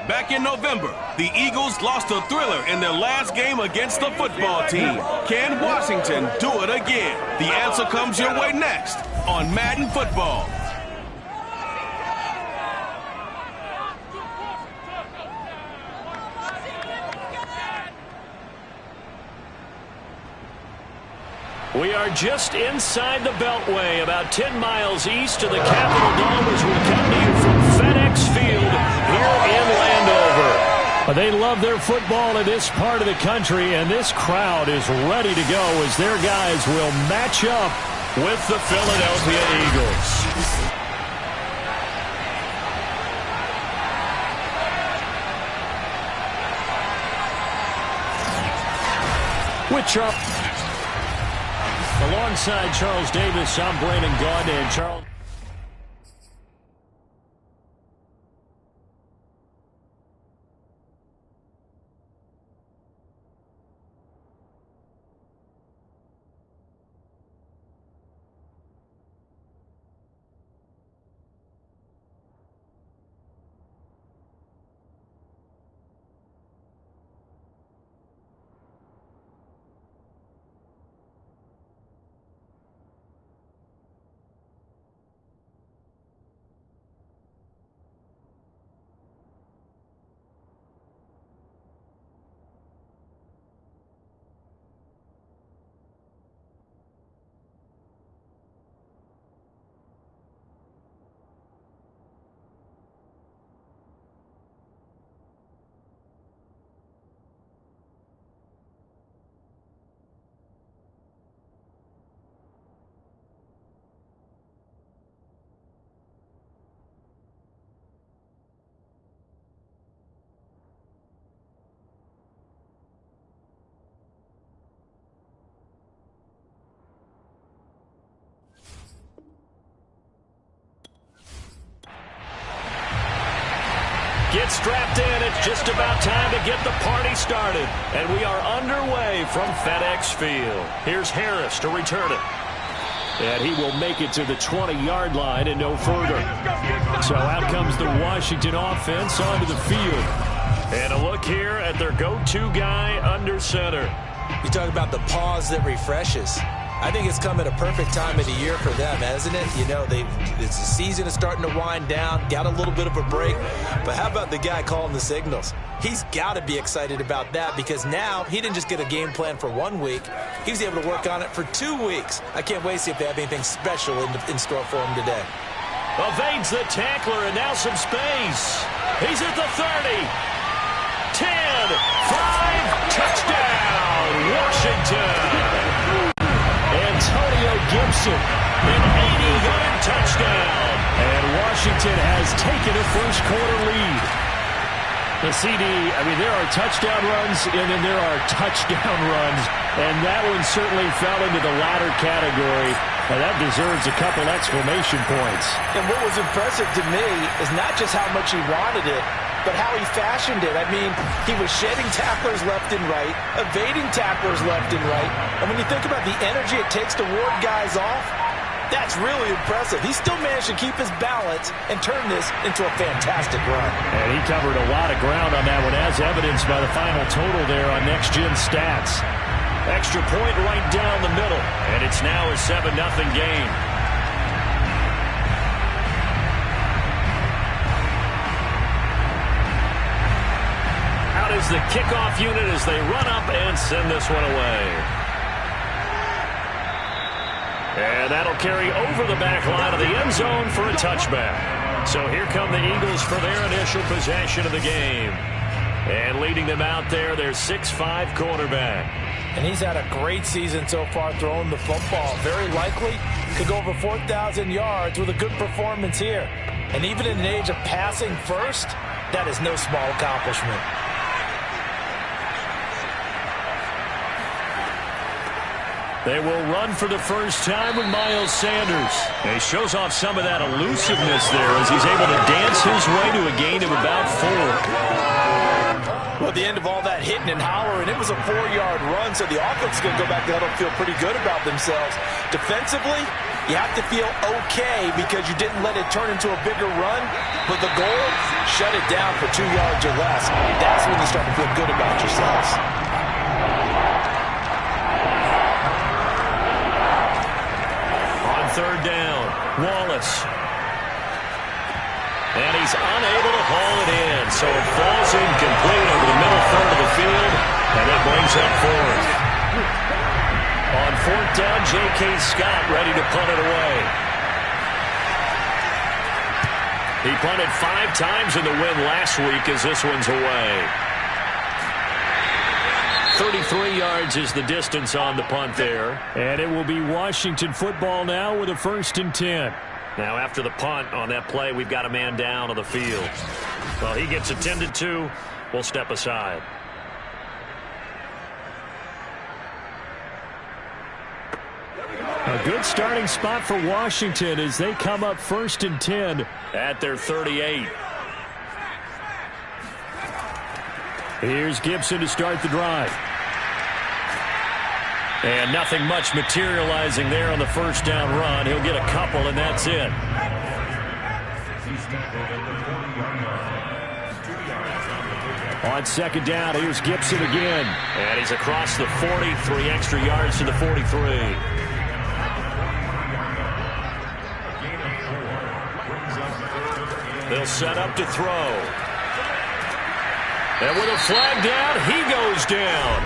Back in November, the Eagles lost a thriller in their last game against the football team. Can Washington do it again? The answer comes your way next on Madden Football. We are just inside the Beltway, about 10 miles east of the Capitol Dome as we come to you from FedEx Field here in Landover. They love their football in this part of the country, and this crowd is ready to go as their guys will match up with the Philadelphia Eagles. With Charles. Alongside Charles Davis, I'm Brandon Gaudin, and Charles. Get strapped in. It's just about time to get the party started. And we are underway from FedEx Field. Here's Harris to return it. And he will make it to the 20-yard line and no further. So out comes the Washington offense onto the field. And a look here at their go-to guy under center. You talk about the pause that refreshes. I think it's come at a perfect time of the year for them, hasn't it? You know, the season is starting to wind down, got a little bit of a break. But how about the guy calling the signals? He's got to be excited about that because now he didn't just get a game plan for 1 week. He was able to work on it for 2 weeks. I can't wait to see if they have anything special in store for him today. Evades the tackler and now some space. He's at the 30. 10, 5, touchdown, Washington. Antonio Gibson, an 80-yard touchdown. And Washington has taken a first-quarter lead. The CD, I mean, there are touchdown runs, and then there are touchdown runs. And that one certainly fell into the latter category. And that deserves a couple exclamation points. And what was impressive to me is not just how much he wanted it, but how he fashioned it. I mean, he was shedding tacklers left and right, evading tacklers left and right. And when you think about the energy it takes to ward guys off, that's really impressive. He still managed to keep his balance and turn this into a fantastic run. And he covered a lot of ground on that one, as evidenced by the final total there on Next Gen Stats. Extra point right down the middle, and it's now a 7-0 game. Out is the kickoff unit as they run up and send this one away. And that'll carry over the back line of the end zone for a touchback. So here come the Eagles for their initial possession of the game. And leading them out there, their 6'5" quarterback. And he's had a great season so far throwing the football. Very likely could go over 4,000 yards with a good performance here. And even in an age of passing first, that is no small accomplishment. They will run for the first time with Miles Sanders. And he shows off some of that elusiveness there as he's able to dance his way to a gain of about 4. Well, at the end of all that hitting and hollering, it was a 4-yard run, so the offense is going to go back to huddle and feel pretty good about themselves. Defensively, you have to feel okay because you didn't let it turn into a bigger run, but the goal, shut it down for 2 yards or less. That's when you start to feel good about yourselves. On third down, Wallace. And he's unable to haul it in, so it falls incomplete over the middle third of the field, and that brings up fourth. On fourth down, J.K. Scott ready to punt it away. He punted 5 times in the win last week as this one's away. 33 yards is the distance on the punt there. And it will be Washington football now with a 1st and 10. Now after the punt on that play, we've got a man down on the field. Well, he gets attended to. We'll step aside. A good starting spot for Washington as they come up 1st and 10 at their 38. Here's Gibson to start the drive. And nothing much materializing there on the first down run. He'll get a couple, and that's it. On second down, here's Gibson again. And he's across the 40, 3 extra yards to the 43. They'll set up to throw. And with a flag down, he goes down.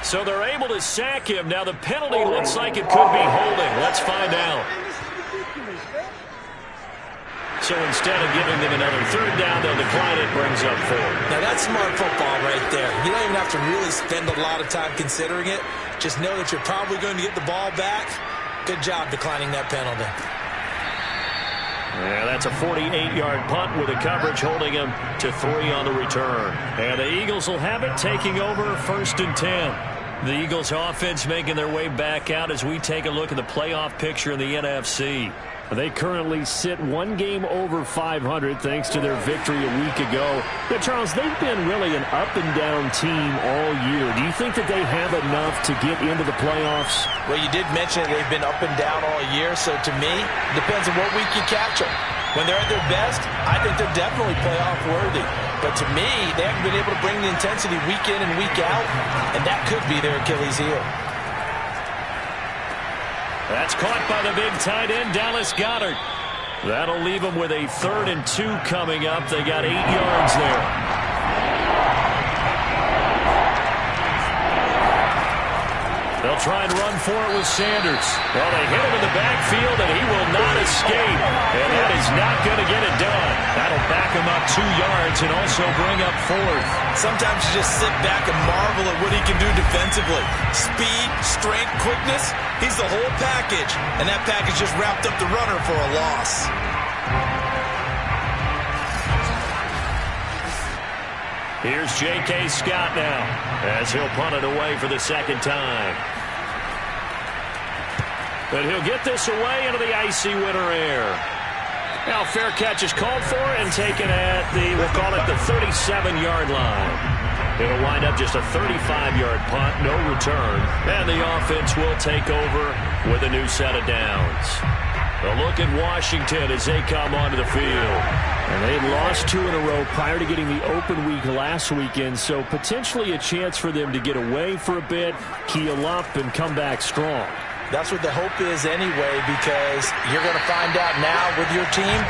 So they're able to sack him. Now the penalty looks like it could be holding. Let's find out. So instead of giving them another third down, they'll decline it, brings up 4. Now that's smart football right there. You don't even have to really spend a lot of time considering it. Just know that you're probably going to get the ball back. Good job declining that penalty. Yeah, that's a 48-yard punt with a coverage holding him to 3 on the return. And the Eagles will have it, taking over 1st and 10. The Eagles offense making their way back out as we take a look at the playoff picture in the NFC. They currently sit 1 game over 500 thanks to their victory a week ago. But, Charles, they've been really an up-and-down team all year. Do you think that they have enough to get into the playoffs? Well, you did mention that they've been up and down all year, so to me, it depends on what week you catch them. When they're at their best, I think they're definitely playoff worthy. But to me, they haven't been able to bring the intensity week in and week out, and that could be their Achilles heel. That's caught by the big tight end, Dallas Goedert. That'll leave them with a 3rd and 2 coming up. They got 8 yards there. They'll try and run for it with Sanders. Well, they hit him in the backfield, and he will not escape. And that is not going to get it done. That'll back him up 2 yards and also bring up 4th. Sometimes you just sit back and marvel at what he can do defensively. Speed, strength, quickness, he's the whole package. And that package just wrapped up the runner for a loss. Here's J.K. Scott now as he'll punt it away for the 2nd time. But he'll get this away into the icy winter air. Now fair catch is called for and taken at we'll call it the 37-yard line. It'll wind up just a 35-yard punt, no return. And the offense will take over with a new set of downs. A look at Washington as they come onto the field. And they had lost 2 in a row prior to getting the open week last weekend, so potentially a chance for them to get away for a bit, heal up, and come back strong. That's what the hope is anyway, because you're going to find out now with your team,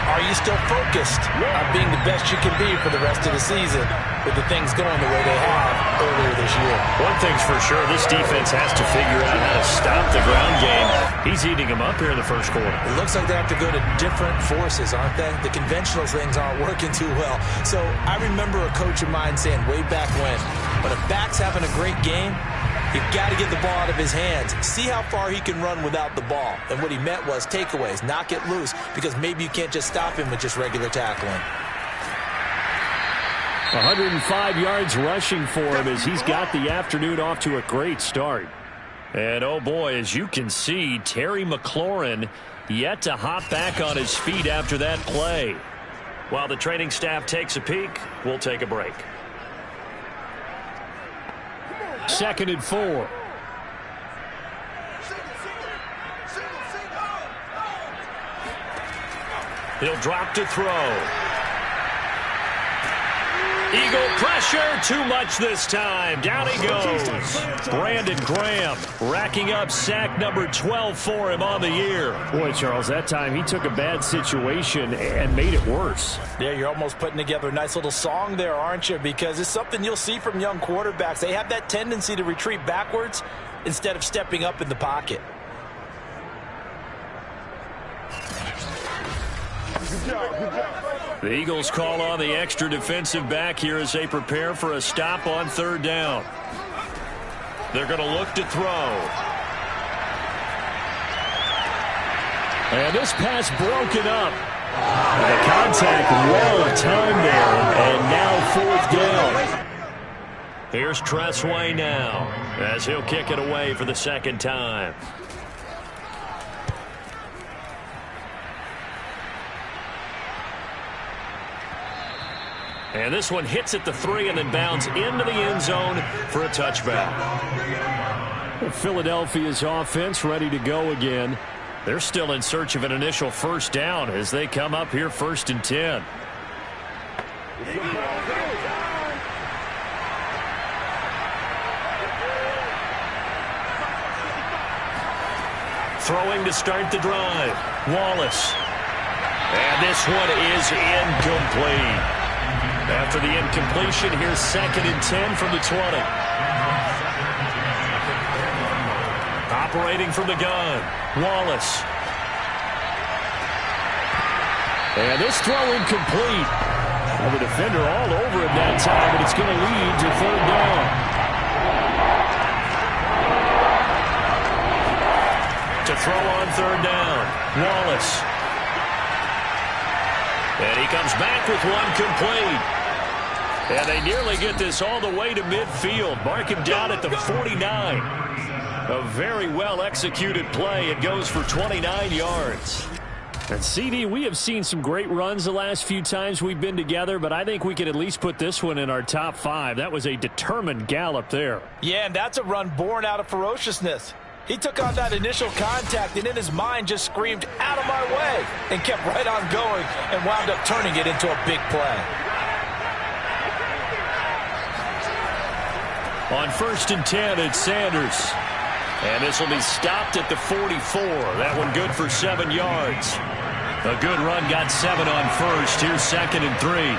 are you still focused on being the best you can be for the rest of the season with the things going the way they have earlier this year? One thing's for sure, this defense has to figure out how to stop the ground game. He's eating them up here in the first quarter. It looks like they have to go to different forces, aren't they? The conventional things aren't working too well. So I remember a coach of mine saying way back when a back's having a great game, you've got to get the ball out of his hands. See how far he can run without the ball. And what he meant was takeaways, not get loose, because maybe you can't just stop him with just regular tackling. 105 yards rushing for him as he's got the afternoon off to a great start. And oh boy, as you can see, Terry McLaurin yet to hop back on his feet after that play. While the training staff takes a peek, we'll take a break. 2nd and 4. He'll drop to throw. Eagle pressure, too much this time. Down he goes. Brandon Graham racking up sack number 12 for him on the year. Boy, Charles, that time he took a bad situation and made it worse. Yeah, you're almost putting together a nice little song there, aren't you? Because it's something you'll see from young quarterbacks. They have that tendency to retreat backwards instead of stepping up in the pocket. The Eagles call on the extra defensive back here as they prepare for a stop on 3rd down. They're going to look to throw. And this pass broken up. The contact well timed there, and now 4th down. Here's Tressway now as he'll kick it away for the 2nd time. And this one hits at the 3 and then bounds into the end zone for a touchback. Philadelphia's offense ready to go again. They're still in search of an initial 1st down as they come up here 1st and 10. Throwing to start the drive. Wallace. And this one is incomplete. After the incompletion, here's 2nd and 10 from the 20. Operating from the gun, Wallace. And this throw incomplete. Well, the defender all over it that time, and it's going to lead to 3rd down. To throw on 3rd down, Wallace. And he comes back with one complete. And they nearly get this all the way to midfield. Mark him down at the 49. A very well-executed play. It goes for 29 yards. And CD, we have seen some great runs the last few times we've been together, but I think we could at least put this one in our top 5. That was a determined gallop there. Yeah, and that's a run born out of ferociousness. He took on that initial contact and in his mind just screamed, "Out of my way," and kept right on going and wound up turning it into a big play. On 1st and 10, it's Sanders. And this will be stopped at the 44. That one good for 7 yards. A good run got 7 on 1st. Here's 2nd and 3.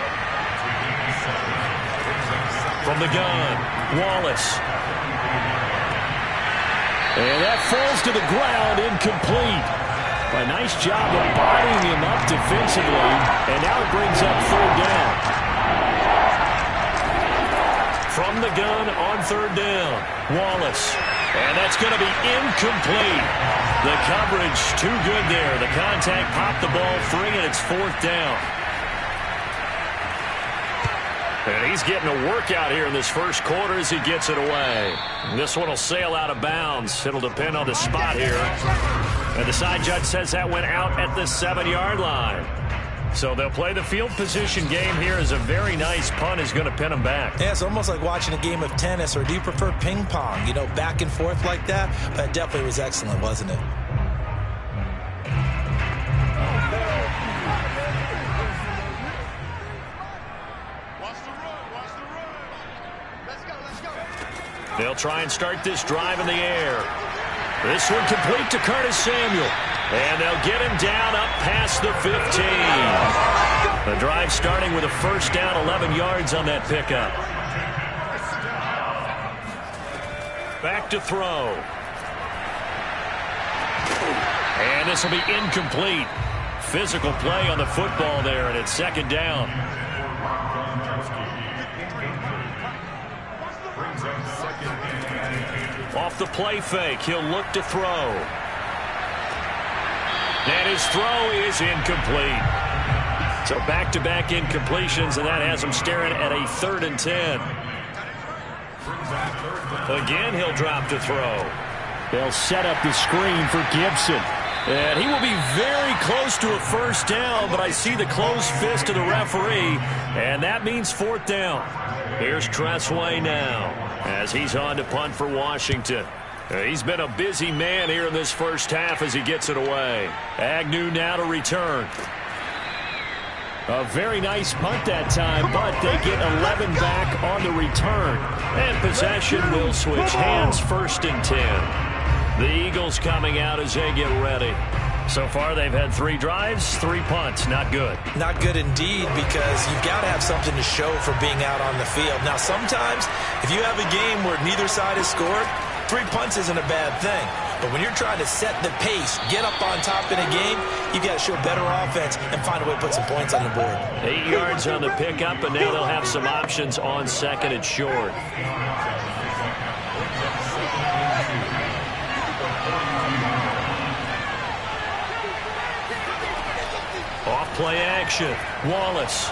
From the gun, Wallace. And that falls to the ground, incomplete. A nice job of bodying him up defensively, and now it brings up 3rd down. From the gun on 3rd down, Wallace. And that's going to be incomplete. The coverage too good there. The contact popped the ball free, and it's 4th down. And he's getting a workout here in this 1st quarter as he gets it away. And this one will sail out of bounds. It'll depend on the spot here. And the side judge says that went out at the 7-yard line. So they'll play the field position game here as a very nice punt is going to pin them back. Yeah, it's almost like watching a game of tennis, or do you prefer ping pong? You know, back and forth like that? That definitely was excellent, wasn't it? They'll try and start this drive in the air. This one complete to Curtis Samuel. And they'll get him down up past the 15. The drive starting with a 1st down, 11 yards on that pickup. Back to throw. And this will be incomplete. Physical play on the football there, and it's 2nd down. Off the play fake, he'll look to throw. And his throw is incomplete. So back-to-back incompletions, and that has him staring at a 3rd and 10. Again, he'll drop to throw. They'll set up the screen for Gibson. And he will be very close to a 1st down, but I see the closed fist of the referee, and that means 4th down. Here's Tressway now. as he's on to punt for Washington. He's been a busy man here in this first half as he gets it away. Agnew now to return. A very nice punt that time, but they get 11 back on the return. And possession will switch hands, 1st and 10. The Eagles coming out as they get ready. So far, they've had 3 drives, 3 punts. Not good. Not good indeed, because you've got to have something to show for being out on the field. Now, sometimes, if you have a game where neither side has scored, 3 punts isn't a bad thing. But when you're trying to set the pace, get up on top in a game, you've got to show better offense and find a way to put some points on the board. 8 yards on the pickup, and now they'll have some options on 2nd and short. Off-play action. Wallace.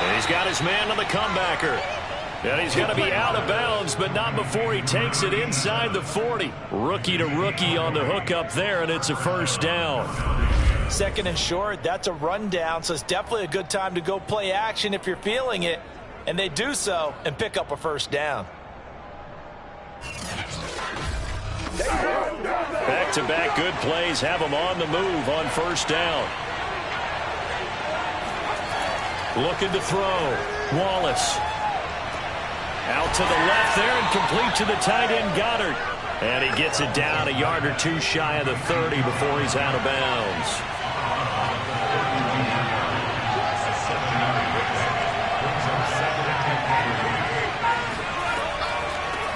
And he's got his man on the comebacker. And he's going to be out of bounds, but not before he takes it inside the 40. Rookie to rookie on the hookup there, and it's a 1st down. 2nd and short, that's a rundown, so it's definitely a good time to go play action if you're feeling it. And they do so and pick up a 1st down. Back-to-back good plays have them on the move on 1st down. Looking to throw. Wallace. Out to the left there and complete to the tight end Goddard. And he gets it down a yard or 2 shy of the 30 before he's out of bounds.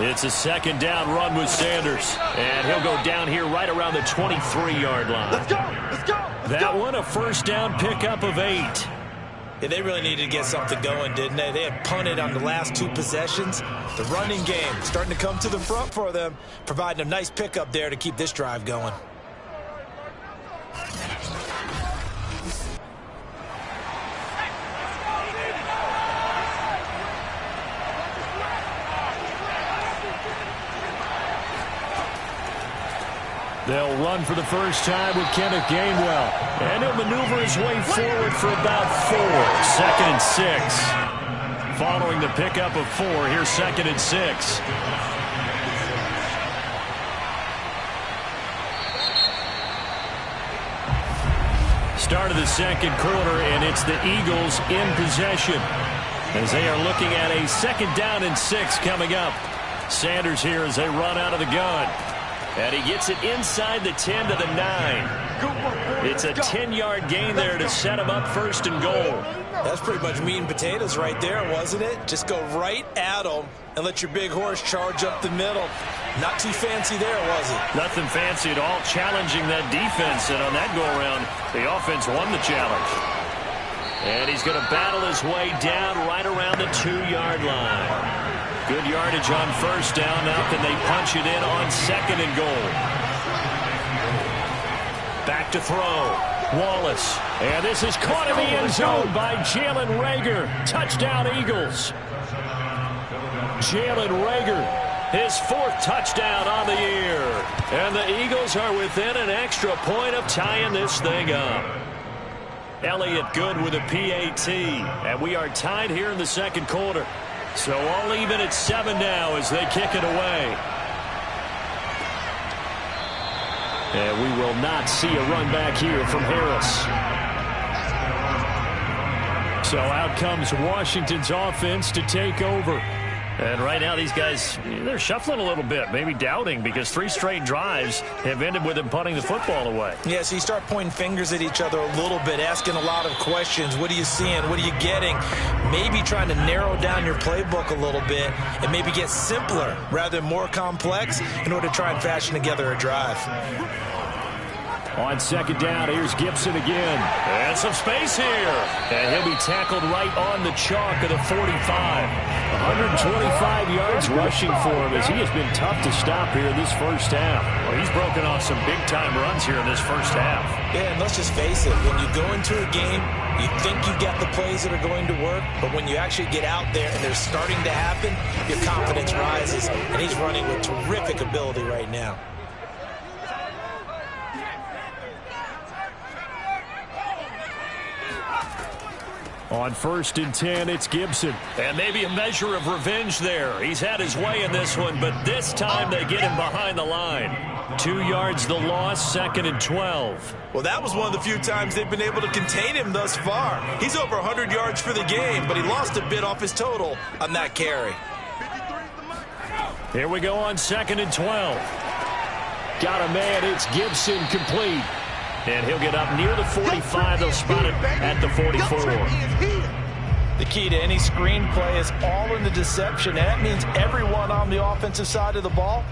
It's a 2nd down run with Sanders. And he'll go down here right around the 23-yard line. Let's go! Let's go! That one a 1st down pickup of 8. Yeah, they really needed to get something going, didn't they? They had punted on the last 2 possessions. The running game starting to come to the front for them, providing a nice pickup there to keep this drive going. They'll run for the first time with Kenneth Gainwell. And he'll maneuver his way forward for about 4. 2nd and 6. Following the pickup of 4, here's 2nd and 6. Start of the 2nd quarter, and it's the Eagles in possession as they are looking at a 2nd down and 6 coming up. Sanders here as they run out of the gun. And he gets it inside the 10 to the 9. It's a 10-yard gain there to set him up 1st and goal. That's pretty much meat and potatoes right there, wasn't it? Just go right at them and let your big horse charge up the middle. Not too fancy there, was it? Nothing fancy at all, challenging that defense. And on that go-around, the offense won the challenge. And he's going to battle his way down right around the 2-yard line. Good yardage on 1st down. Now can they punch it in on 2nd and goal? Back to throw. Wallace. And this is caught in the end zone by Jalen Reagor. Touchdown, Eagles. Jalen Reagor, his 4th touchdown on the year. And the Eagles are within an extra point of tying this thing up. Elliott good with a PAT. And we are tied here in the 2nd quarter. So all even at 7 now as they kick it away. And we will not see a run back here from Harris. So out comes Washington's offense to take over. And right now these guys, they're shuffling a little bit, maybe doubting, because 3 straight drives have ended with them punting the football away. Yeah, so you start pointing fingers at each other a little bit, asking a lot of questions. What are you seeing? What are you getting? Maybe trying to narrow down your playbook a little bit and maybe get simpler rather than more complex in order to try and fashion together a drive. On 2nd down, here's Gibson again. And some space here. And he'll be tackled right on the chalk of the 45. 125 yards rushing for him as he has been tough to stop here in this first half. Well, he's broken off some big-time runs here in this first half. Yeah, and let's just face it. When you go into a game, you think you've got the plays that are going to work, but when you actually get out there and they're starting to happen, your confidence rises. And he's running with terrific ability right now. On 1st and 10, it's Gibson. And maybe a measure of revenge there. He's had his way in this one, but this time they get him behind the line. 2 yards the loss, 2nd and 12. Well, that was one of the few times they've been able to contain him thus far. He's over 100 yards for the game, but he lost a bit off his total on that carry. Here we go on 2nd and 12. Got a man, it's Gibson, complete. And he'll get up near the 45. They'll spot it at the 44. The key to any screenplay is all in the deception. And that means everyone on the offensive side of the ball.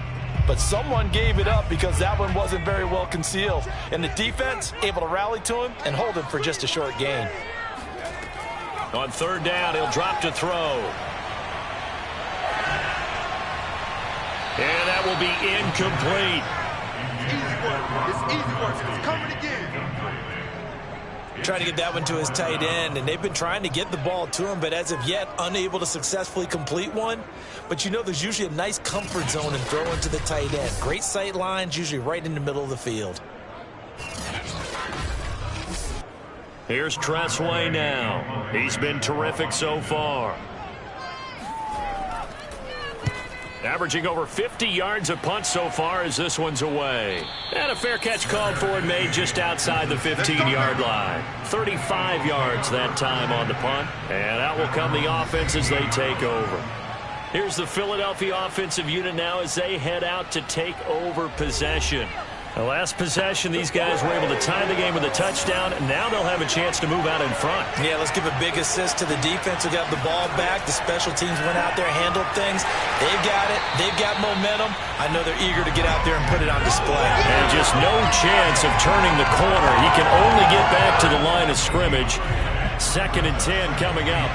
But someone gave it up because that one wasn't very well concealed. And the defense able to rally to him and hold him for just a short gain. On 3rd down, he'll drop to throw. And that will be incomplete. It's easy work. It's coming again. Trying to get that one to his tight end, and they've been trying to get the ball to him, but as of yet, unable to successfully complete one. But you know there's usually a nice comfort zone in throwing to the tight end. Great sight lines, usually right in the middle of the field. Here's Tressway now. He's been terrific so far. Averaging over 50 yards a punt so far as this one's away. And a fair catch called for and made just outside the 15-yard line. 35 yards that time on the punt. And out will come the offense as they take over. Here's the Philadelphia offensive unit now as they head out to take over possession. The last possession, these guys were able to tie the game with a touchdown. Now they'll have a chance to move out in front. Yeah, let's give a big assist to the defense who got the ball back. The special teams went out there, handled things. They've got it. They've got momentum. I know they're eager to get out there and put it on display. And just no chance of turning the corner. He can only get back to the line of scrimmage. 2nd and 10 coming up.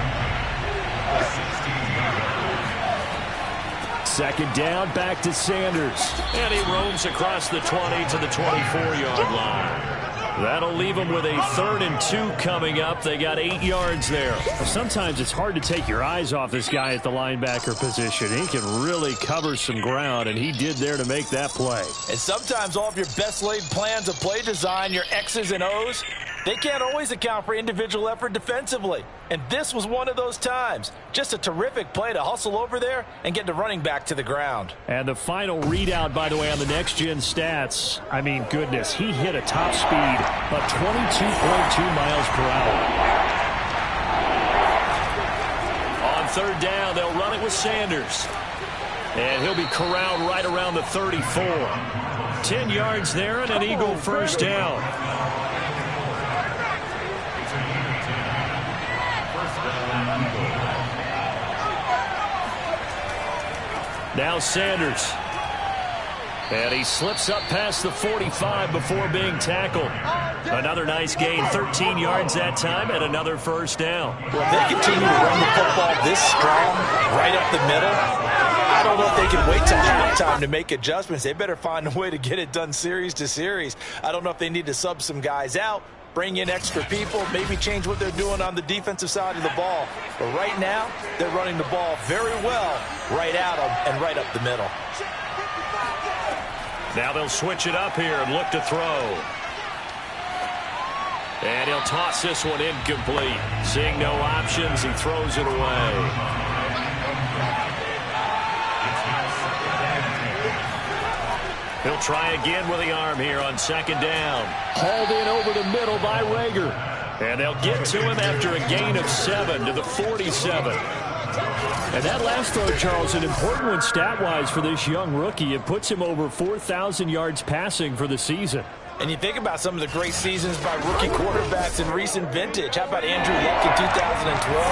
2nd down, back to Sanders. And he roams across the 20 to the 24-yard line. That'll leave him with a 3rd and 2 coming up. They got 8 yards there. Well, sometimes it's hard to take your eyes off this guy at the linebacker position. He can really cover some ground, and he did there to make that play. And sometimes all of your best laid plans of play design, your X's and O's, they can't always account for individual effort defensively. And this was one of those times. Just a terrific play to hustle over there and get the running back to the ground. And the final readout, by the way, on the next-gen stats, I mean, goodness, he hit a top speed of 22.2 miles per hour. On 3rd down, they'll run it with Sanders. And he'll be corralled right around the 34. 10 yards there and an Eagle 1st down. Now Sanders. And he slips up past the 45 before being tackled. Another nice gain, 13 yards that time, and another 1st down. Well, if they continue to run the football this strong, right up the middle, I don't know if they can wait till halftime to make adjustments. They better find a way to get it done series to series. I don't know if they need to sub some guys out, bring in extra people, maybe change what they're doing on the defensive side of the ball. But right now, they're running the ball very well right at them and right up the middle. Now they'll switch it up here and look to throw. And he'll toss this one incomplete. Seeing no options, he throws it away. He'll try again with the arm here on 2nd down. Hauled in over the middle by Rager. And they'll get to him after a gain of 7 to the 47. And that last throw, Charles, an important one stat-wise for this young rookie. It puts him over 4,000 yards passing for the season. And you think about some of the great seasons by rookie quarterbacks in recent vintage. How about Andrew Luck in 2012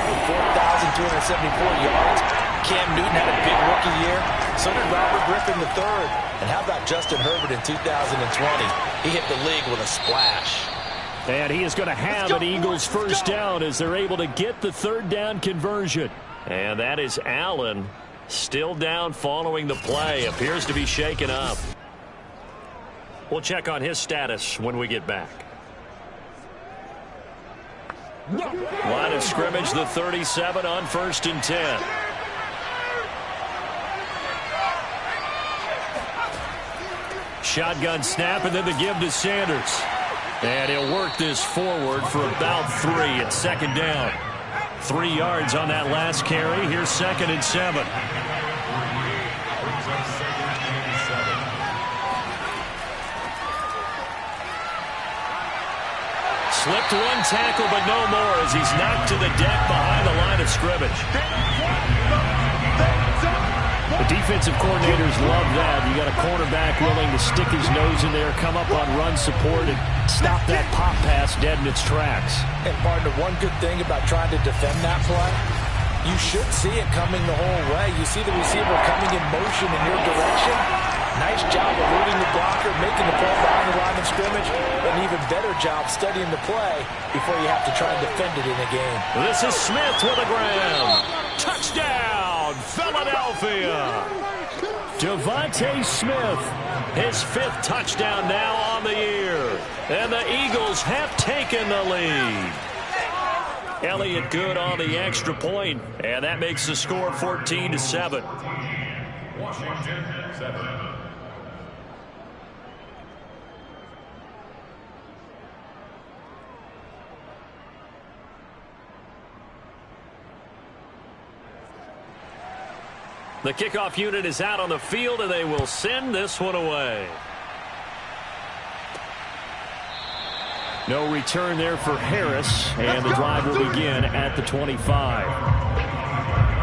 with 4,274 yards? Cam Newton had a big rookie year. So did Robert Griffin III. And how about Justin Herbert in 2020? He hit the league with a splash. And he is going to have an Eagles 1st down as they're able to get the 3rd down conversion. And that is Allen still down following the play. Appears to be shaken up. We'll check on his status when we get back. Line of scrimmage, the 37 on 1st and 10. Shotgun snap and then the give to Sanders. And he'll work this forward for about 3 at 2nd down. 3 yards on that last carry. Here's 2nd and 7. Slipped one tackle, but no more as he's knocked to the deck behind the line of scrimmage. The defensive coordinators love that. You got a cornerback willing to stick his nose in there, come up on run support, and stop that pop pass dead in its tracks. And partner, one good thing about trying to defend that play, you should see it coming the whole way. You see the receiver coming in motion in your direction. Nice job eluding the blocker, making the play behind the line of scrimmage. An even better job studying the play before you have to try and defend it in a game. This is Smith with a grab. Touchdown, Philadelphia. Devontae Smith, his 5th touchdown now on the year. And the Eagles have taken the lead. Elliott good on the extra point, and that makes the score 14-7. Washington 7. The kickoff unit is out on the field, and they will send this one away. no return there for Harris, and the drive will begin at the 25.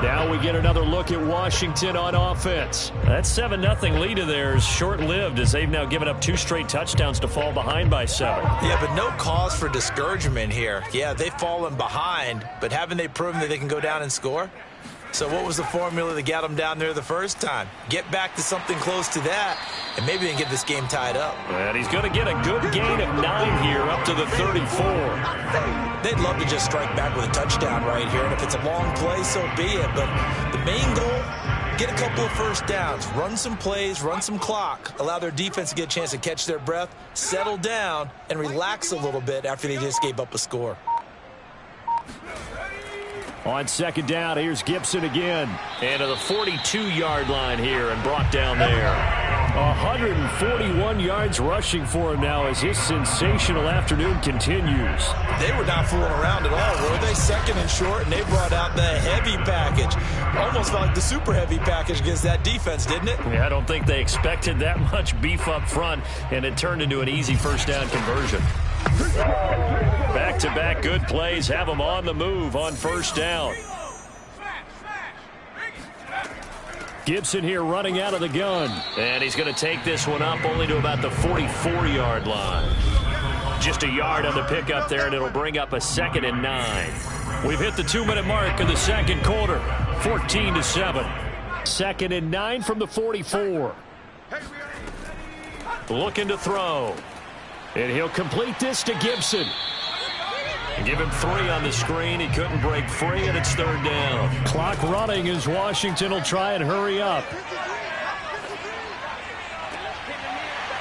Now we get another look at Washington on offense. That 7-0 lead of theirs short-lived as they've now given up 2 straight touchdowns to fall behind by 7. Yeah, but no cause for discouragement here. Yeah, they've fallen behind, but haven't they proven that they can go down and score? So what was the formula that got them down there the first time? Get back to something close to that, and maybe they can get this game tied up. And he's going to get a good gain of 9 here up to the 34. They'd love to just strike back with a touchdown right here, and if it's a long play, so be it. But the main goal, get a couple of first downs, run some plays, run some clock, allow their defense to get a chance to catch their breath, settle down, and relax a little bit after they just gave up a score. On second down, here's Gibson again. And to the 42-yard line here and brought down there. 141 yards rushing for him now as his sensational afternoon continues. They were not fooling around at all, were they? Second and short, and they brought out the heavy package. Almost felt like the super heavy package against that defense, didn't it? Yeah, I don't think they expected that much beef up front, and it turned into an easy first down conversion. Back-to-back good plays have them on the move on first down. Gibson here running out of the gun. And he's going to take this one up only to about the 44-yard line. Just a yard on the pickup there, and it'll bring up a 2nd and 9. We've hit the 2-minute mark of the second quarter, 14-7. 2nd and 9 from the 44. Looking to throw. And he'll complete this to Gibson. Give him 3 on the screen. He couldn't break free, and it's 3rd down. Clock running as Washington will try and hurry up.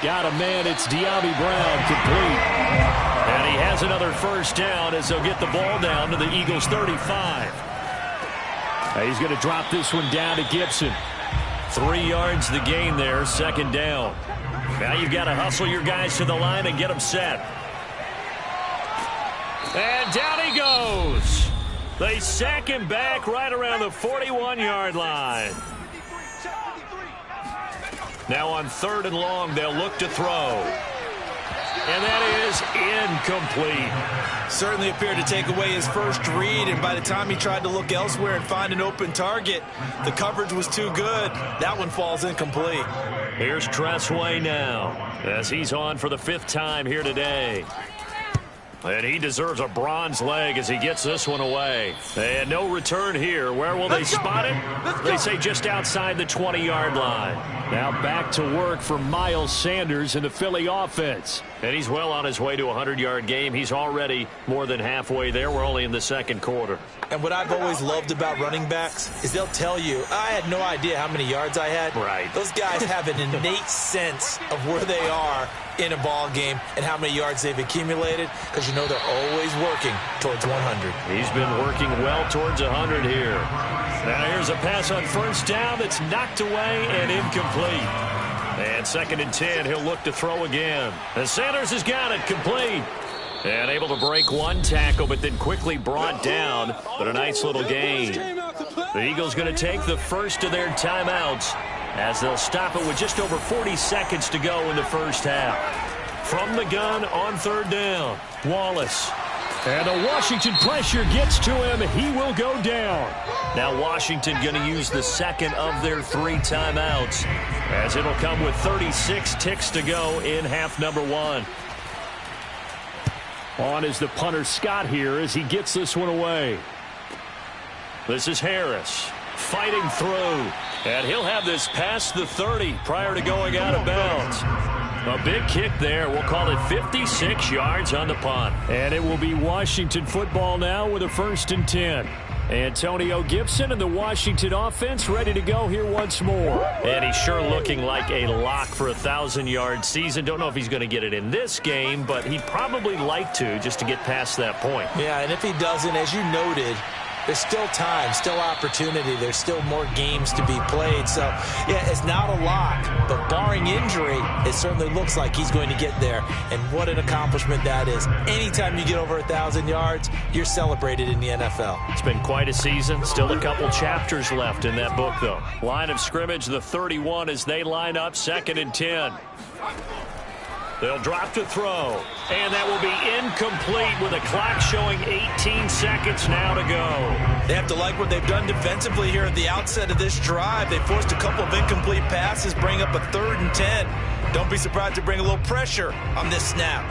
Got a man. It's De'Ami Brown, complete. And he has another first down as they'll get the ball down to the Eagles' 35. He's going to drop this one down to Gibson. 3 yards the gain there, 2nd down. Now you've got to hustle your guys to the line and get them set. And down he goes. They sack him back right around the 41-yard line. Now on 3rd and long, they'll look to throw. And that is incomplete. Certainly appeared to take away his first read, and by the time he tried to look elsewhere and find an open target, the coverage was too good. That one falls incomplete. Here's Tressway now as he's on for the 5th time here today. And he deserves a bronze leg as he gets this one away. And no return here. Where will they spot it? They say just outside the 20-yard line. Now back to work for Miles Sanders in the Philly offense. And he's well on his way to a 100-yard game. He's already more than halfway there. We're only in the second quarter. And what I've always loved about running backs is they'll tell you, I had no idea how many yards I had. Right. Those guys have an innate sense of where they are in a ball game and how many yards they've accumulated, because you know they're always working towards 100. He's been working well towards 100 here. Now here's a pass on first down that's knocked away and incomplete. And 2nd and 10, he'll look to throw again. And Sanders has got it complete. And able to break one tackle, but then quickly brought down. But a nice little gain. The Eagles going to take the first of their timeouts as they'll stop it with just over 40 seconds to go in the first half. From the gun on third down, Wallace. And the Washington pressure gets to him. He will go down. Now Washington going to use the second of their 3 timeouts as it'll come with 36 ticks to go in half number 1. On is the punter Scott here as he gets this one away. This is Harris fighting through. And he'll have this past the 30 prior to going out of bounds. A big kick there. We'll call it 56 yards on the punt. And it will be Washington football now with a 1st and 10. Antonio Gibson and the Washington offense ready to go here once more. And he's sure looking like a lock for a 1,000-yard season. Don't know if he's going to get it in this game, but he'd probably like to just to get past that point. Yeah, and if he doesn't, as you noted, there's still time, still opportunity. There's still more games to be played. So, yeah, it's not a lock, but barring injury, it certainly looks like he's going to get there. And what an accomplishment that is. Anytime you get over 1,000 yards, you're celebrated in the NFL. It's been quite a season. Still a couple chapters left in that book, though. Line of scrimmage, the 31 as they line up 2nd and 10. They'll drop to throw, and that will be incomplete with a clock showing 18 seconds now to go. They have to like what they've done defensively here at the outset of this drive. They forced a couple of incomplete passes, bring up a 3rd and 10. Don't be surprised to bring a little pressure on this snap.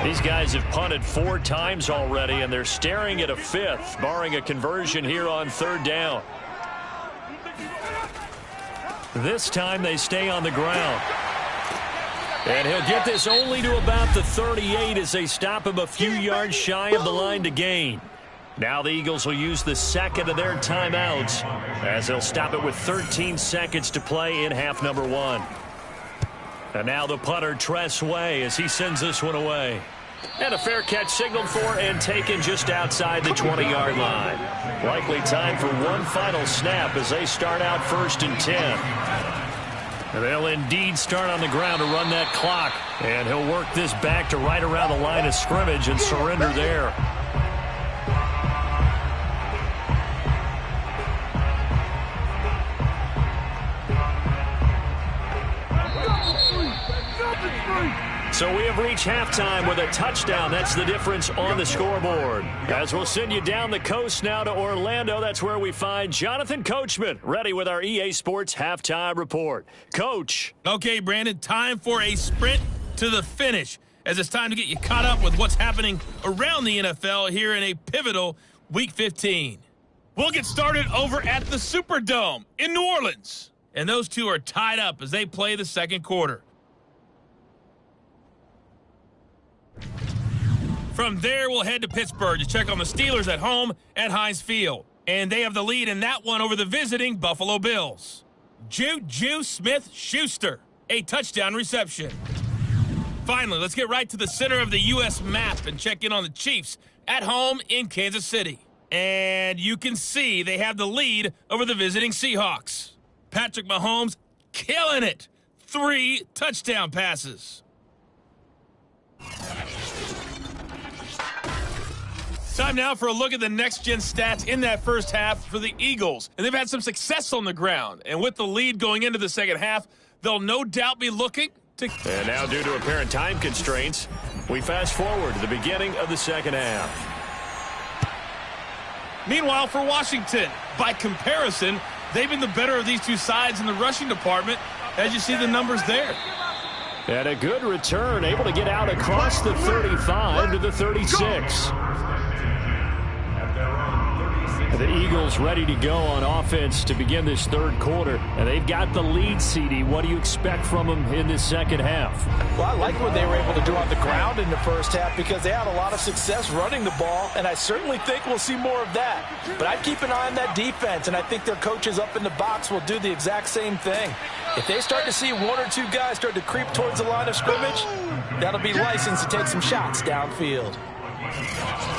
These guys have punted 4 times already, and they're staring at a 5th, barring a conversion here on 3rd down. This time they stay on the ground. And he'll get this only to about the 38 as they stop him a few yards shy of the line to gain. Now the Eagles will use the second of their timeouts as they'll stop it with 13 seconds to play in half number 1. And now the punter, Tress Way, as he sends this one away. And a fair catch signaled for and taken just outside the 20-yard line. Likely time for one final snap as they start out 1st and 10. They'll indeed start on the ground to run that clock. And he'll work this back to right around the line of scrimmage and surrender there. So we have reached halftime with a touchdown. That's the difference on the scoreboard. As we'll send you down the coast now to Orlando, that's where we find Jonathan Coachman, ready with our EA Sports Halftime Report. Coach. Okay, Brandon, time for a sprint to the finish, as it's time to get you caught up with what's happening around the NFL here in a pivotal Week 15. We'll get started over at the Superdome in New Orleans. And those two are tied up as they play the second quarter. From there, we'll head to Pittsburgh to check on the Steelers at home at Heinz Field. And they have the lead in that one over the visiting Buffalo Bills. Juju Smith-Schuster, a touchdown reception. Finally, let's get right to the center of the U.S. map and check in on the Chiefs at home in Kansas City. And you can see they have the lead over the visiting Seahawks. Patrick Mahomes killing it. 3 touchdown passes. Time now for a look at the next-gen stats in that first half for the Eagles. And they've had some success on the ground. And with the lead going into the second half, they'll no doubt be looking to... And now, due to apparent time constraints, we fast forward to the beginning of the second half. Meanwhile, for Washington, by comparison, they've been the better of these two sides in the rushing department, as you see the numbers there. And a good return, able to get out across the 35 to the 36. The Eagles ready to go on offense to begin this third quarter. And they've got the lead, CD. What do you expect from them in this second half? Well, I like what they were able to do on the ground in the first half because they had a lot of success running the ball, and I certainly think we'll see more of that. But I'd keep an eye on that defense, and I think their coaches up in the box will do the exact same thing. If they start to see 1 or 2 guys start to creep towards the line of scrimmage, that'll be license to take some shots downfield.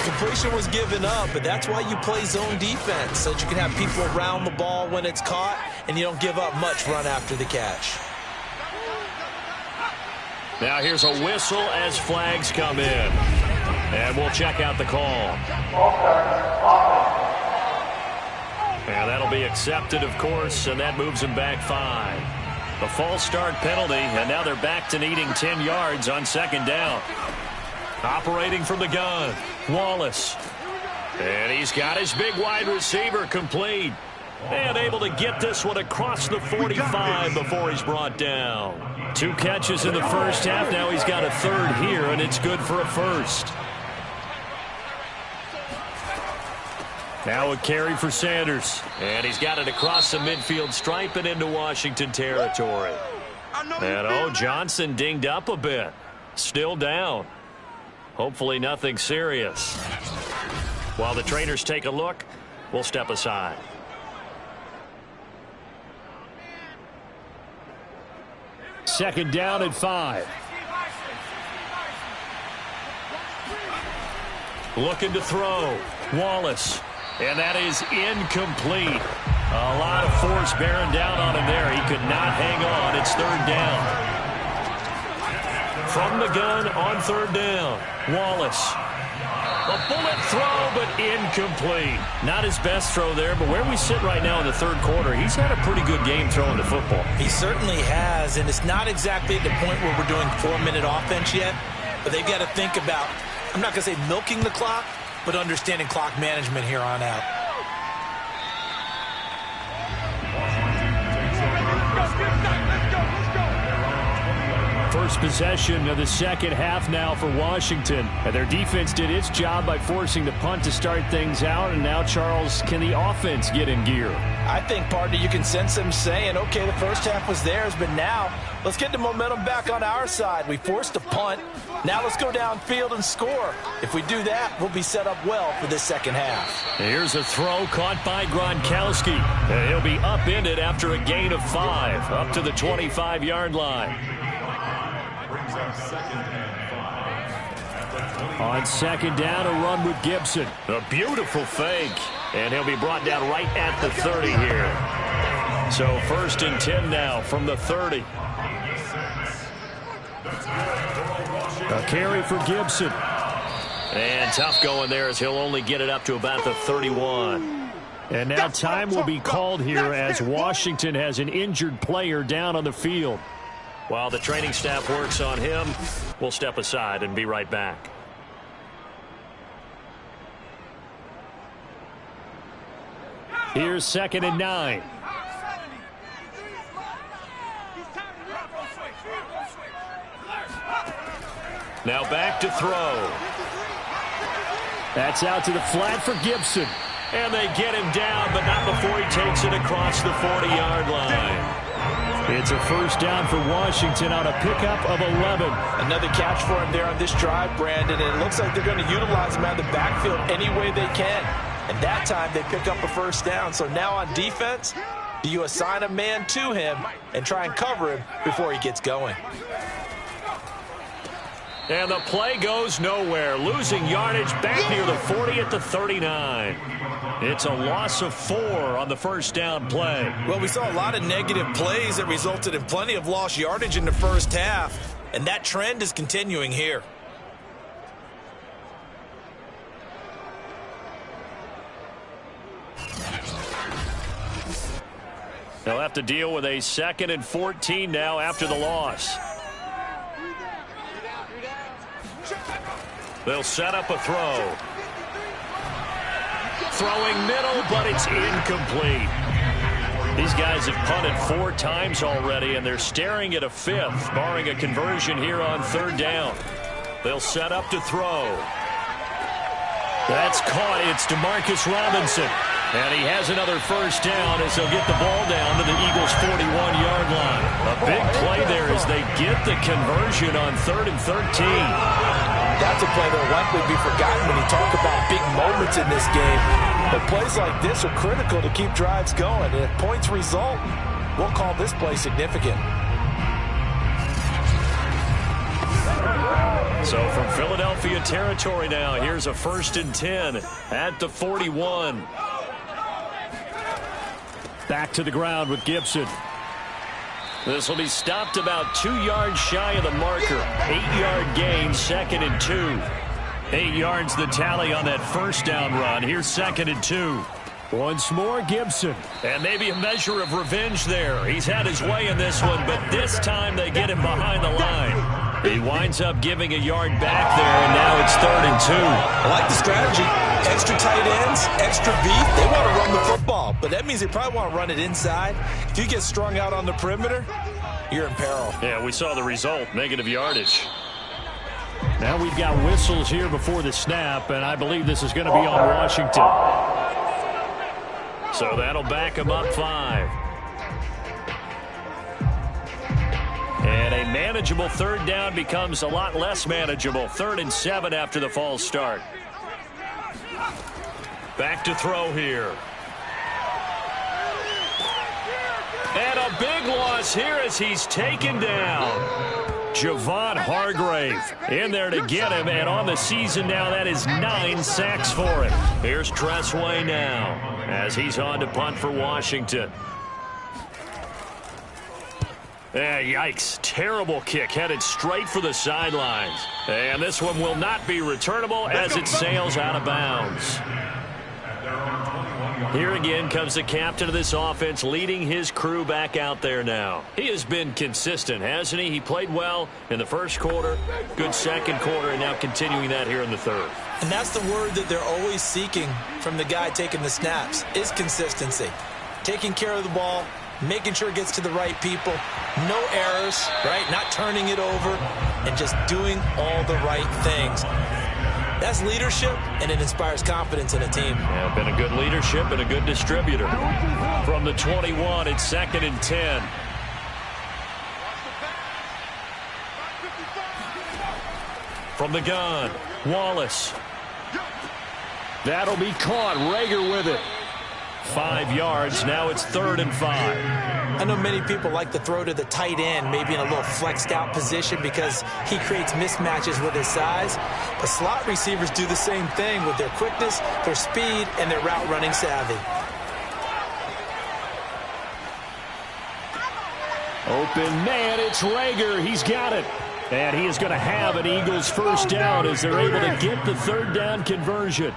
Completion was given up, but that's why you play zone defense, so that you can have people around the ball when it's caught, and you don't give up much run after the catch. Now here's a whistle as flags come in. And we'll check out the call. And that'll be accepted, of course, and that moves them back 5. A false start penalty, and now they're back to needing 10 yards on second down. Operating from the gun, Wallace. And he's got his big wide receiver complete. And able to get this one across the 45 before he's brought down. 2 catches in the first half. Now he's got a third here, and it's good for a first. Now a carry for Sanders. And he's got it across the midfield stripe and into Washington territory. And, Johnson dinged up a bit. Still down. Hopefully nothing serious. While the trainers take a look, we'll step aside. Second down and 5. Looking to throw. Wallace. And that is incomplete. A lot of force bearing down on him there. He could not hang on. It's third down. From the gun on third down. Wallace. A bullet throw, but incomplete. Not his best throw there, but where we sit right now in the third quarter, he's had a pretty good game throwing the football. He certainly has, and it's not exactly at the point where we're doing 4-minute offense yet, but they've got to think about, I'm not going to say milking the clock, but understanding clock management here on out. First possession of the second half now for Washington. And their defense did its job by forcing the punt to start things out. And now, Charles, can the offense get in gear? I think, partner, you can sense them saying, okay, the first half was theirs, but now let's get the momentum back on our side. We forced a punt. Now let's go downfield and score. If we do that, we'll be set up well for this second half. Here's a throw caught by Gronkowski. And he'll be upended after a gain of 5, up to the 25-yard line. On second down, a run with Gibson. A beautiful fake. And he'll be brought down right at the 30 here. So first and 10 now from the 30. A carry for Gibson. And tough going there as he'll only get it up to about the 31. And now time will be called here as Washington has an injured player down on the field. While the training staff works on him, we'll step aside and be right back. Here's second and 9. Now back to throw. That's out to the flat for Gibson. And they get him down, but not before he takes it across the 40-yard line. It's a first down for Washington on a pickup of 11. Another catch for him there on this drive, Brandon, and it looks like they're going to utilize him out of the backfield any way they can. And that time they pick up a first down. So now on defense, do you assign a man to him and try and cover him before he gets going? And the play goes nowhere. Losing yardage back near the 40 at the 39. It's a loss of 4 on the first down play. Well, we saw a lot of negative plays that resulted in plenty of lost yardage in the first half. And that trend is continuing here. They'll have to deal with a 2nd and 14 now after the loss. They'll set up a throw. Throwing middle, but it's incomplete. These guys have punted 4 times already, and they're staring at a 5th, barring a conversion here on third down. They'll set up to throw. That's caught. It's DeMarcus Robinson. And he has another first down as they'll get the ball down to the Eagles' 41-yard line. A big play there as they get the conversion on 3rd and 13. That's a play that will likely be forgotten when you talk about big moments in this game. But plays like this are critical to keep drives going. And if points result, we'll call this play significant. So from Philadelphia territory now, here's a 1st and 10 at the 41. Back to the ground with Gibson. This will be stopped about 2 yards shy of the marker. 8-yard gain, 2nd and 2. 8 yards the tally on that first down run. Here's 2nd and 2. Once more, Gibson. And maybe a measure of revenge there. He's had his way in this one, but this time they get him behind the line. He winds up giving a yard back there, and now it's 3rd and 2. I like the strategy. Extra tight ends, extra beef. They want to run the football, but that means they probably want to run it inside. If you get strung out on the perimeter, you're in peril. Yeah, we saw the result, negative yardage. Now we've got whistles here before the snap, and I believe this is going to be on Washington. So that'll back him up 5. And a manageable 3rd down becomes a lot less manageable. 3rd and 7 after the false start. Back to throw here. And a big loss here as he's taken down. Javon Hargrave in there to get him, and on the season now, that is 9 sacks for him. Here's Tressway now as he's on to punt for Washington. Yikes. Terrible kick headed straight for the sidelines. And this one will not be returnable as it sails out of bounds. Here again comes the captain of this offense leading his crew back out there now. He has been consistent, hasn't he? He played well in the first quarter, good second quarter, and now continuing that here in the third. And that's the word that they're always seeking from the guy taking the snaps, is consistency. Taking care of the ball, making sure it gets to the right people, no errors, right? Not turning it over, and just doing all the right things. That's leadership, and it inspires confidence in a team. Yeah, been a good leadership and a good distributor. From the 21, it's 2nd and 10. From the gun, Wallace. That'll be caught. Rager with it. 5 yards. Now it's 3rd and 5. I know many people like to throw to the tight end, maybe in a little flexed out position because he creates mismatches with his size. But slot receivers do the same thing with their quickness, their speed, and their route running savvy. Open man, it's Rager. He's got it. And he is going to have an Eagles first down as they're able to get the 3rd down conversion.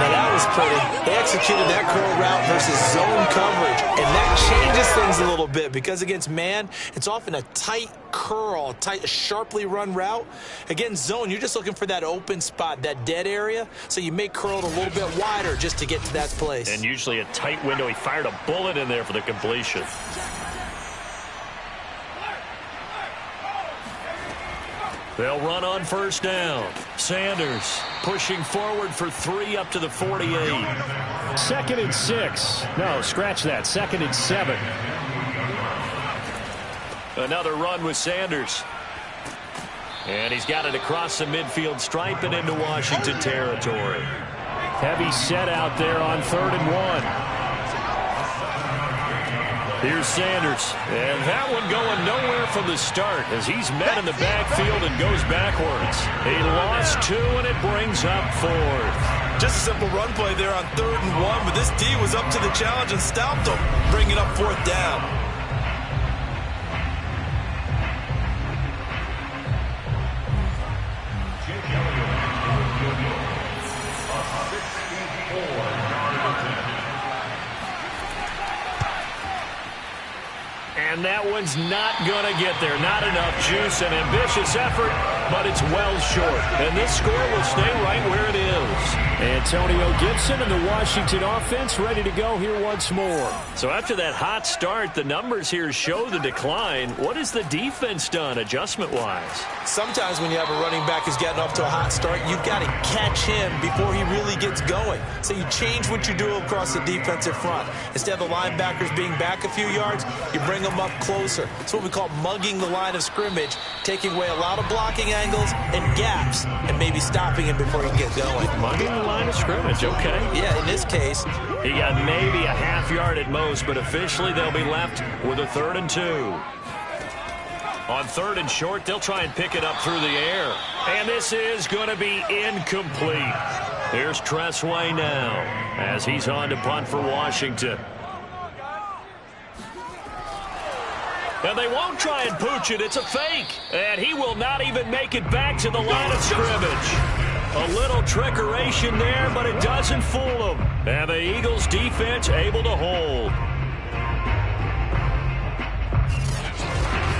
Now that was pretty. They executed that curl route versus zone coverage, and that changes things a little bit because against man, it's often a tight curl, tight, sharply run route. Against zone, you're just looking for that open spot, that dead area, so you may curl it a little bit wider just to get to that place. And usually a tight window. He fired a bullet in there for the completion. They'll run on first down. Sanders pushing forward for 3 up to the 48. 2nd and 6. No, scratch that. 2nd and 7. Another run with Sanders. And he's got it across the midfield stripe and into Washington territory. Heavy set out there on 3rd and 1. Here's Sanders, and that one going nowhere from the start as he's met in the backfield and goes backwards. He lost 2, and it brings up 4th. Just a simple run play there on 3rd and 1, but this D was up to the challenge and stopped him, bringing up 4th down. And that one's not going to get there. Not enough juice, an ambitious effort, but it's well short. And this score will stay right where it is. Antonio Gibson and the Washington offense ready to go here once more. So after that hot start, the numbers here show the decline. What has the defense done adjustment-wise? Sometimes when you have a running back who's getting off to a hot start, you've got to catch him before he really gets going. So you change what you do across the defensive front. Instead of the linebackers being back a few yards, you bring them up closer. It's what we call mugging the line of scrimmage, taking away a lot of blocking angles and gaps, and maybe stopping him before he can get going. Mugging the line of scrimmage, okay. Yeah, in this case, he got maybe a half yard at most, but officially they'll be left with a 3rd and 2. On 3rd and short, they'll try and pick it up through the air. And this is going to be incomplete. Here's Tressway now as he's on to punt for Washington. And they won't try and pooch it. It's a fake. And he will not even make it back to the line of scrimmage. A little trickeration there, but it doesn't fool them. And the Eagles defense able to hold.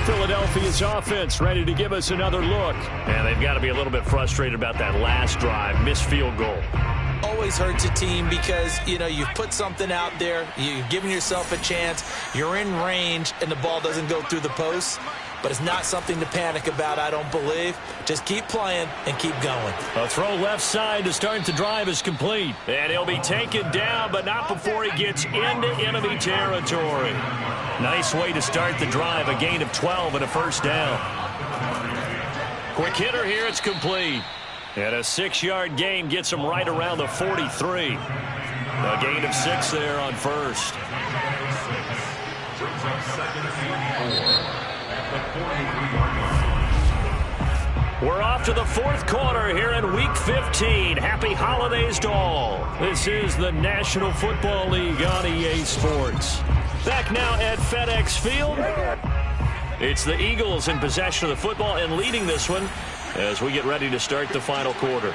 Philadelphia's offense ready to give us another look. And they've got to be a little bit frustrated about that last drive, missed field goal. Always hurts a team because, you know, you've put something out there, you've given yourself a chance, you're in range, and the ball doesn't go through the post. But it's not something to panic about, I don't believe. Just keep playing and keep going. A throw left side to start the drive is complete. And he'll be taken down, but not before he gets into enemy territory. Nice way to start the drive, a gain of 12 and a first down. Quick hitter here, it's complete. And a 6-yard gain gets him right around the 43. A gain of 6 there on first. We're off to the fourth quarter here in Week 15. Happy holidays to all. This is the National Football League on EA Sports. Back now at FedEx Field. It's the Eagles in possession of the football and leading this one as we get ready to start the final quarter.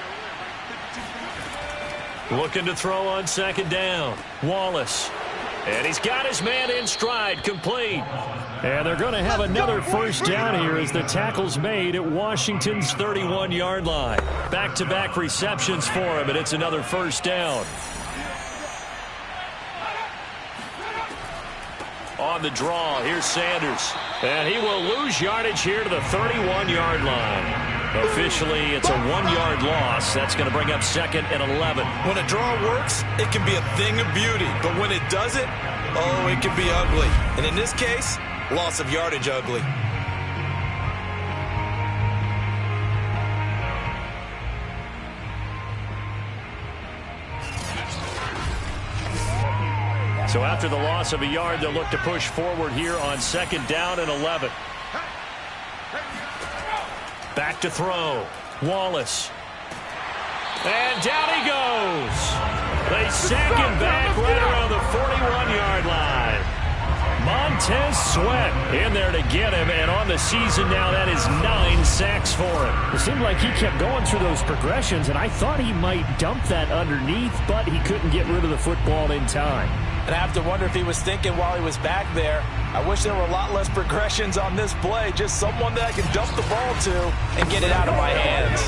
Looking to throw on second down. Wallace. And he's got his man in stride, complete. And they're going to have another first down here as the tackle's made at Washington's 31-yard line. Back-to-back receptions for him, and it's another first down. On the draw, here's Sanders. And he will lose yardage here to the 31-yard line. Officially, it's a 1-yard loss. That's going to bring up second and 11. When a draw works, it can be a thing of beauty. But when it doesn't, oh, it can be ugly. And in this case, loss of yardage ugly. So after the loss of a yard, they'll look to push forward here on second down and 11. Back to throw. Wallace. And down he goes. They sack him back right around the 41-yard line. Montez Sweat in there to get him, and on the season now, that is 9 sacks for him. It seemed like he kept going through those progressions, and I thought he might dump that underneath, but he couldn't get rid of the football in time. And I have to wonder if he was thinking while he was back there, I wish there were a lot less progressions on this play. Just someone that I can dump the ball to and get it out of my hands.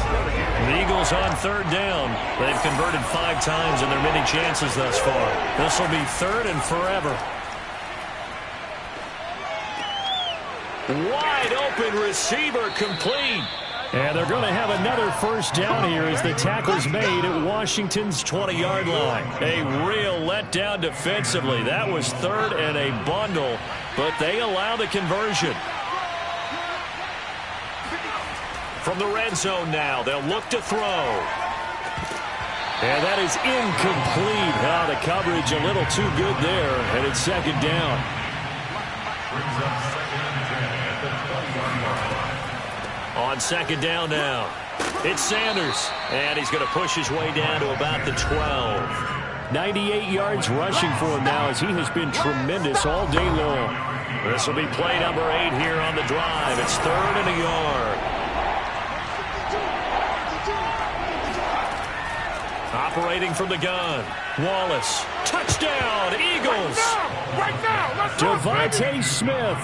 The Eagles on third down. They've converted 5 times in their many chances thus far. This will be third and forever. Wide open receiver complete. And they're going to have another first down here as the tackle's made at Washington's 20-yard line. A real letdown defensively. That was third and a bundle, but they allow the conversion. From the red zone now, they'll look to throw. And that is incomplete. The coverage a little too good there, and it's second down. On second down now, it's Sanders, and he's going to push his way down to about the 12. 98 yards rushing for him now as he has been tremendous all day long. This will be play number 8 here on the drive. It's third and a yard. Operating from the gun, Wallace. Touchdown, Eagles. Right now, let's Devontae Smith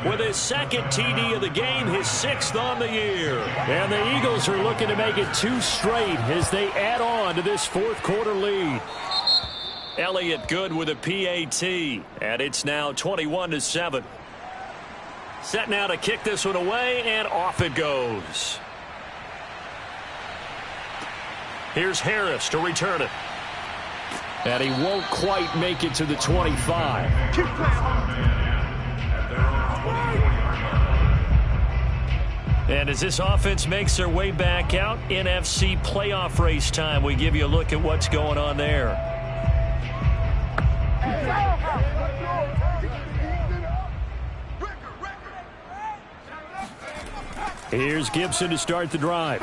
with his second TD of the game, his 6th on the year. And the Eagles are looking to make it 2 straight as they add on to this fourth quarter lead. Elliott good with a PAT, and it's now 21-7. Set now to kick this one away, and off it goes. Here's Harris to return it. And he won't quite make it to the 25. keep playing. And as this offense makes their way back out, NFC playoff race time, we give you a look at what's going on there. Here's Gibson to start the drive.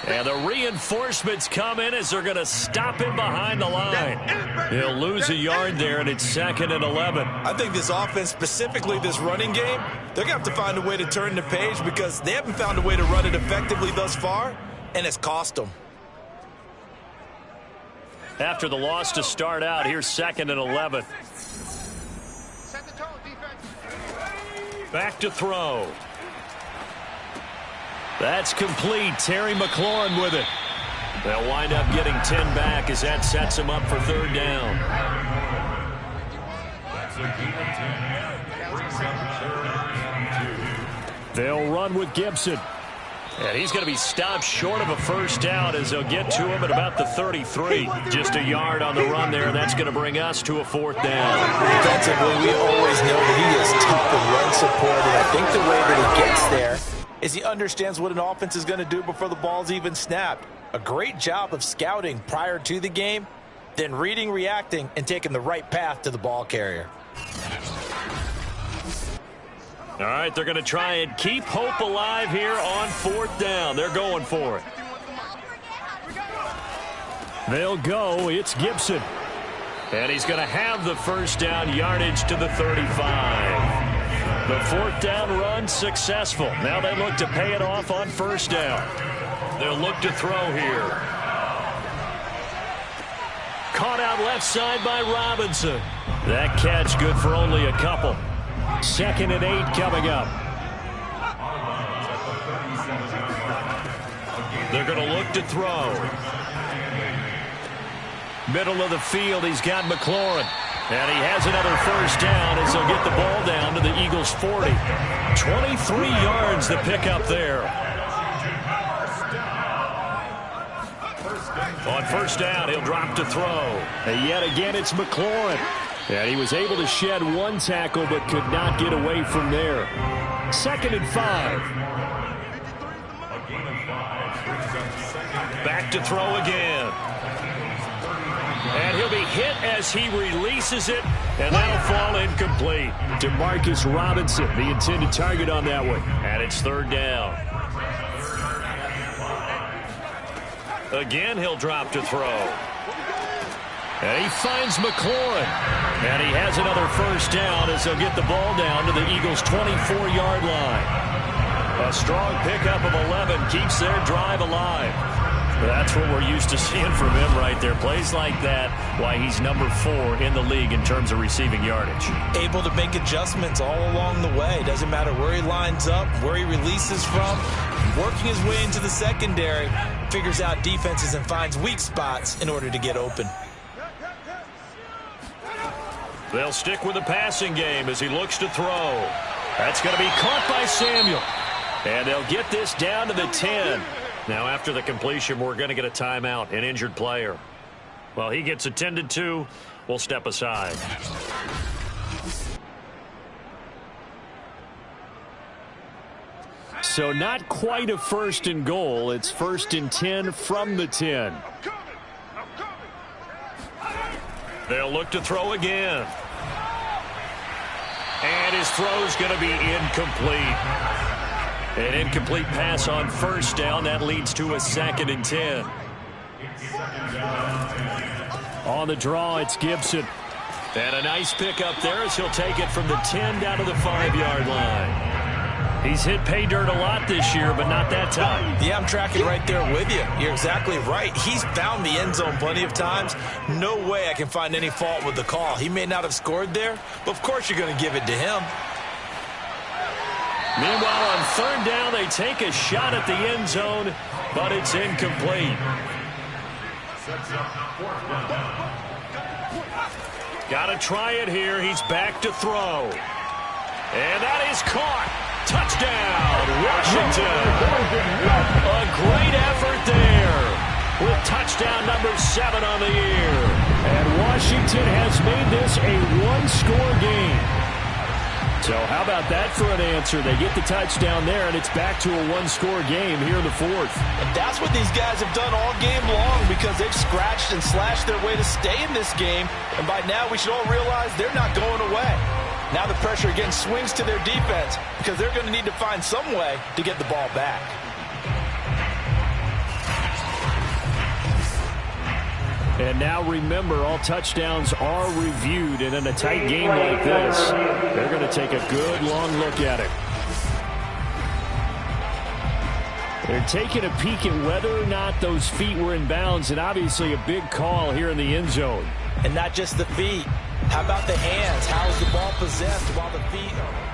And the reinforcements come in as they're going to stop him behind the line. He'll lose a yard there, and it's 2nd and 11. I think this offense, specifically this running game, they're going to have to find a way to turn the page because they haven't found a way to run it effectively thus far, and it's cost them. After the loss to start out, here's 2nd and 11. Set the tone, defense. Back to throw. That's complete. Terry McLaurin with it. They'll wind up getting 10 back as that sets them up for 3rd down. They'll run with Gibson. And he's going to be stopped short of a 1st down as they'll get to him at about the 33. Just a yard on the run there, and that's going to bring us to a 4th down. Defensively, we always know that he is tough and run support, and I think the way that he gets there is he understands what an offense is going to do before the ball's even snapped. A great job of scouting prior to the game, then reading, reacting, and taking the right path to the ball carrier. All right, they're going to try and keep hope alive here on 4th down. They're going for it. They'll go. It's Gibson. And he's going to have the 1st down yardage to the 35. The 4th down run successful. Now they look to pay it off on 1st down. They'll look to throw here. Caught out left side by Robinson. That catch good for only a couple. 2nd and 8 coming up. They're going to look to throw. Middle of the field, he's got McLaurin. And he has another 1st down as he'll get the ball down to the Eagles' 40. 23 yards to pick up there. On 1st down, he'll drop to throw. And yet again, it's McLaurin. And he was able to shed 1 tackle but could not get away from there. 2nd and 5. Back to throw again. And he'll be hit as he releases it, and that'll fall incomplete. Demarcus Robinson, the intended target on that one. And it's 3rd down. Again, he'll drop to throw. And he finds McLaurin. And he has another 1st down as they'll get the ball down to the Eagles' 24-yard line. A strong pickup of 11 keeps their drive alive. That's what we're used to seeing from him right there. Plays like that, why he's number 4 in the league in terms of receiving yardage. Able to make adjustments all along the way. Doesn't matter where he lines up, where he releases from. Working his way into the secondary, figures out defenses and finds weak spots in order to get open. They'll stick with the passing game as he looks to throw. That's going to be caught by Samuel. And they'll get this down to the 10. Now, after the completion, we're going to get a timeout, an injured player. Well, he gets attended to. We'll step aside. So not quite a 1st and goal. It's 1st and 10 from the 10. They'll look to throw again. And his throw's going to be incomplete. An incomplete pass on 1st down. That leads to a 2nd and 10. On the draw, it's Gibson. And a nice pickup there as he'll take it from the 10 down to the 5-yard line. He's hit pay dirt a lot this year, but not that time. Yeah, I'm tracking right there with you. You're exactly right. He's found the end zone plenty of times. No way I can find any fault with the call. He may not have scored there, but of course you're going to give it to him. Meanwhile, on 3rd down, they take a shot at the end zone, but it's incomplete. Got to try it here. He's back to throw. And that is caught. Touchdown, Washington. A great effort there with touchdown number 7 on the year. And Washington has made this a 1-score game. So how about that for an answer? They get the touchdown there, and it's back to a 1-score game here in the 4th. And that's what these guys have done all game long because they've scratched and slashed their way to stay in this game. And by now, we should all realize they're not going away. Now the pressure again swings to their defense because they're going to need to find some way to get the ball back. And now remember, all touchdowns are reviewed, and in a tight game like this, they're going to take a good long look at it. They're taking a peek at whether or not those feet were in bounds, and obviously a big call here in the end zone. And not just the feet. How about the hands? How is the ball possessed while the feet are...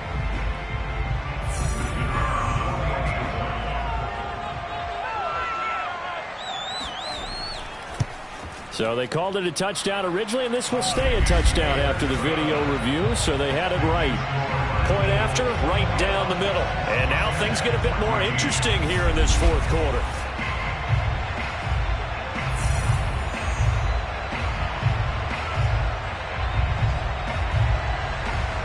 So they called it a touchdown originally, and this will stay a touchdown after the video review, so they had it right. Point after, right down the middle. And now things get a bit more interesting here in this fourth quarter.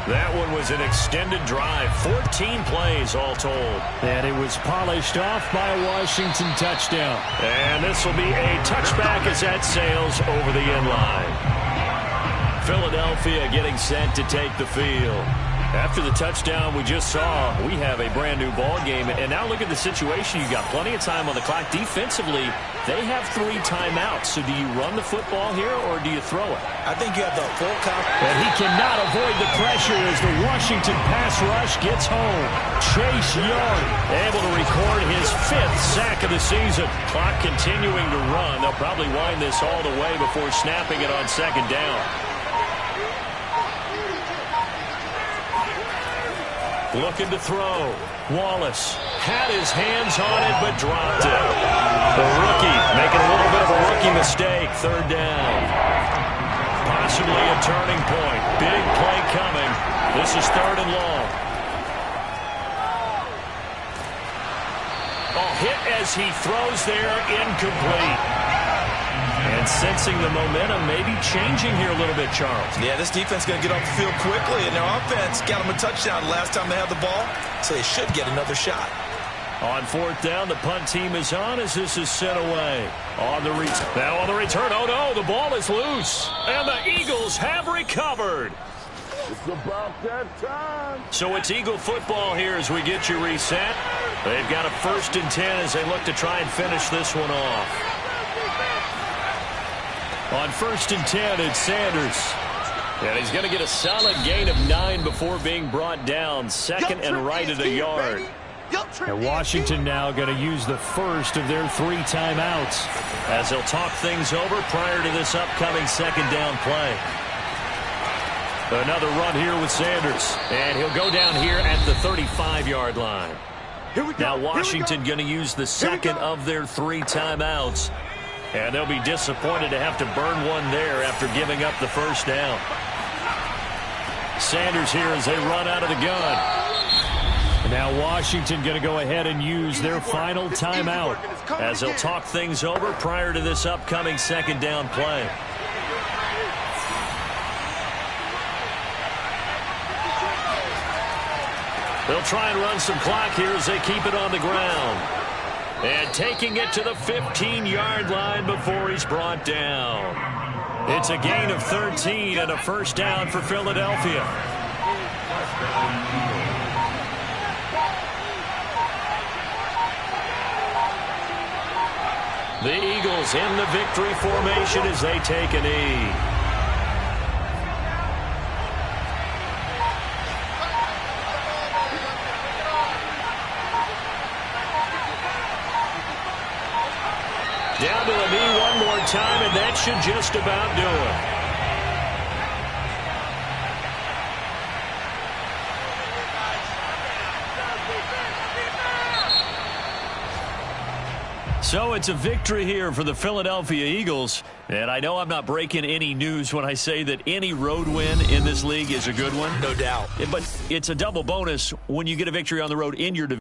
That one was an extended drive, 14 plays all told. And it was polished off by a Washington touchdown. And this will be a touchback as that sails over the end line. Philadelphia getting set to take the field. After the touchdown we just saw, we have a brand new ball game. And now look at the situation. You've got plenty of time on the clock. Defensively, they have 3 timeouts. So do you run the football here or do you throw it? I think you have the full confidence. And he cannot avoid the pressure as the Washington pass rush gets home. Chase Young able to record his 5th sack of the season. Clock continuing to run. They'll probably wind this all the way before snapping it on second down. Looking to throw. Wallace had his hands on it but dropped it. The rookie making a little bit of a rookie mistake. 3rd down. Possibly a turning point. Big play coming. This is 3rd and long. Hit as he throws there, incomplete. And sensing the momentum maybe changing here a little bit, Charles. Yeah, this defense is going to get off the field quickly, and their offense got them a touchdown last time they had the ball, so they should get another shot. On 4th down, the punt team is on as this is sent away. Now on the return, oh no, the ball is loose. And the Eagles have recovered. It's about that time. So it's Eagle football here as we get you reset. They've got a 1st and 10 as they look to try and finish this one off. On 1st and 10, it's Sanders. And he's going to get a solid gain of 9 before being brought down. 2nd and right at a yard. And Washington now going to use the first of their 3 timeouts as they'll talk things over prior to this upcoming 2nd down play. Another run here with Sanders. And he'll go down here at the 35-yard line. Now Washington going to use the 2nd of their 3 timeouts. And they'll be disappointed to have to burn one there after giving up the 1st down. Sanders here as they run out of the gun. Now Washington going to go ahead and use their final timeout as they'll talk things over prior to this upcoming 2nd down play. They'll try and run some clock here as they keep it on the ground. And taking it to the 15-yard line before he's brought down. It's a gain of 13 and a 1st down for Philadelphia. The Eagles in the victory formation as they take a knee. Down to the knee one more time, and that should just about do it. So it's a victory here for the Philadelphia Eagles. And I know I'm not breaking any news when I say that any road win in this league is a good one. No doubt. But it's a double bonus when you get a victory on the road in your division.